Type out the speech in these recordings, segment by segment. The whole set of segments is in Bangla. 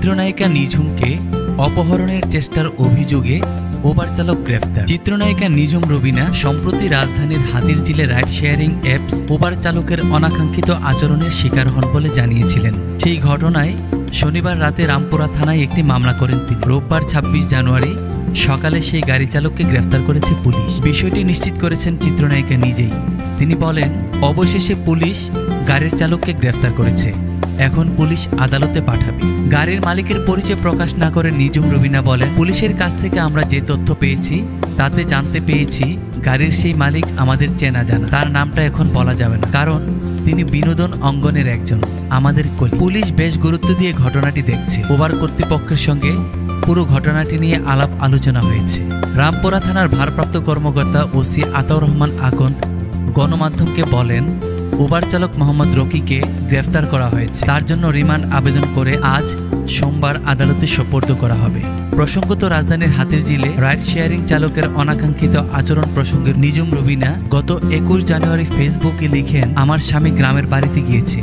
চিত্রনায়িকা নিঝুমকে অপহরণের চেষ্টার অভিযোগে উবার চালক গ্রেফতার। চিত্রনায়িকা নিঝুম রবিনা সম্প্রতি রাজধানীর হাতিরঝিলে রাইড শেয়ারিং অ্যাপস উবার চালকের অনাকাঙ্ক্ষিত আচরণের শিকার হন বলে জানিয়েছিলেন। সেই ঘটনায় শনিবার রাতে রামপুরা থানায় একটি মামলা করেন তিনি। রোববার ২৬ জানুয়ারি সকালে সেই গাড়ি চালককে গ্রেফতার করেছে পুলিশ। বিষয়টি নিশ্চিত করেছেন চিত্রনায়িকা নিজেই। তিনি বলেন, অবশেষে পুলিশ গাড়ির চালককে গ্রেফতার করেছে, এখন পুলিশ আদালতে পাঠাবে। গাড়ির মালিকের পরিচয় প্রকাশ না করে নিঝুম রবিনা বলেন, পুলিশের কাছ থেকে আমরা যে তথ্য পেয়েছি তাতে জানতে পেরেছি গাড়ির সেই মালিক আমাদের চেনা জানা। তার নামটা এখন বলা যাবে না, কারণ তিনি বিনোদন অঙ্গনের একজন আমাদের কলি। পুলিশ বেশ গুরুত্ব দিয়ে ঘটনাটি দেখছে। উবার কর্তৃপক্ষের সঙ্গে পুরো ঘটনাটি নিয়ে আলাপ আলোচনা হয়েছে। রামপুরা থানার ভারপ্রাপ্ত কর্মকর্তা ওসি আতাউর রহমান আকন্দ গণমাধ্যমকে বলেন, উবার চালক মোহাম্মদ রকিকে গ্রেফতার করা হয়েছে। তার জন্য রিমান্ড আবেদন করে আজ সোমবার আদালতে সোপর্দ করা হবে। প্রসঙ্গত, রাজধানীর হাতিরঝিলে রাইড শেয়ারিং চালকের অনাকাঙ্ক্ষিত আচরণ প্রসঙ্গে নিঝুম রবিনা গত ২১ জানুয়ারি ফেসবুকে লিখেন, আমার স্বামী গ্রামের বাড়িতে গিয়েছে,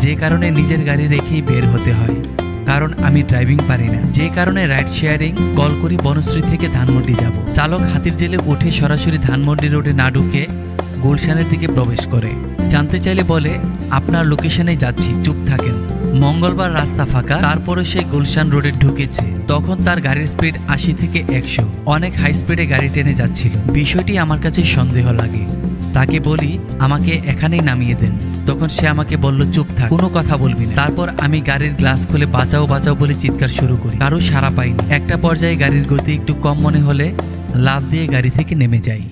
যে কারণে নিজের গাড়ি রেখেই বের হতে হয়, কারণ আমি ড্রাইভিং পারি না। যে কারণে রাইড শেয়ারিং কল করি বনশ্রী থেকে ধানমন্ডি যাব। চালক হাতিরঝিলে উঠে সরাসরি ধানমন্ডি রোডে না ঢুকে গুলশানের দিকে প্রবেশ করে। জানতে চাইলে বলে, আপনার লোকেশনে যাচ্ছি, চুপ থাকেন। মঙ্গলবার রাস্তা ফাঁকা, তারপরে সে গুলশান রোডে ঢুকেছে। তখন তার গাড়ির স্পিড ৮০ থেকে ১০০, অনেক হাই স্পিডে গাড়ি টেনে যাচ্ছিল। বিষয়টি আমার কাছে সন্দেহ লাগে। তাকে বলি, আমাকে এখানেই নামিয়ে দেন। তখন সে আমাকে বলল, চুপ থাক, কোনো কথা বলবি না। তারপর আমি গাড়ির গ্লাস খুলে বাঁচাও বাঁচাও বলে চিৎকার শুরু করি। কারো সাড়া পাইনি। একটা পর্যায়ে গাড়ির গতি একটু কম মনে হলে লাফ দিয়ে গাড়ি থেকে নেমে যাই।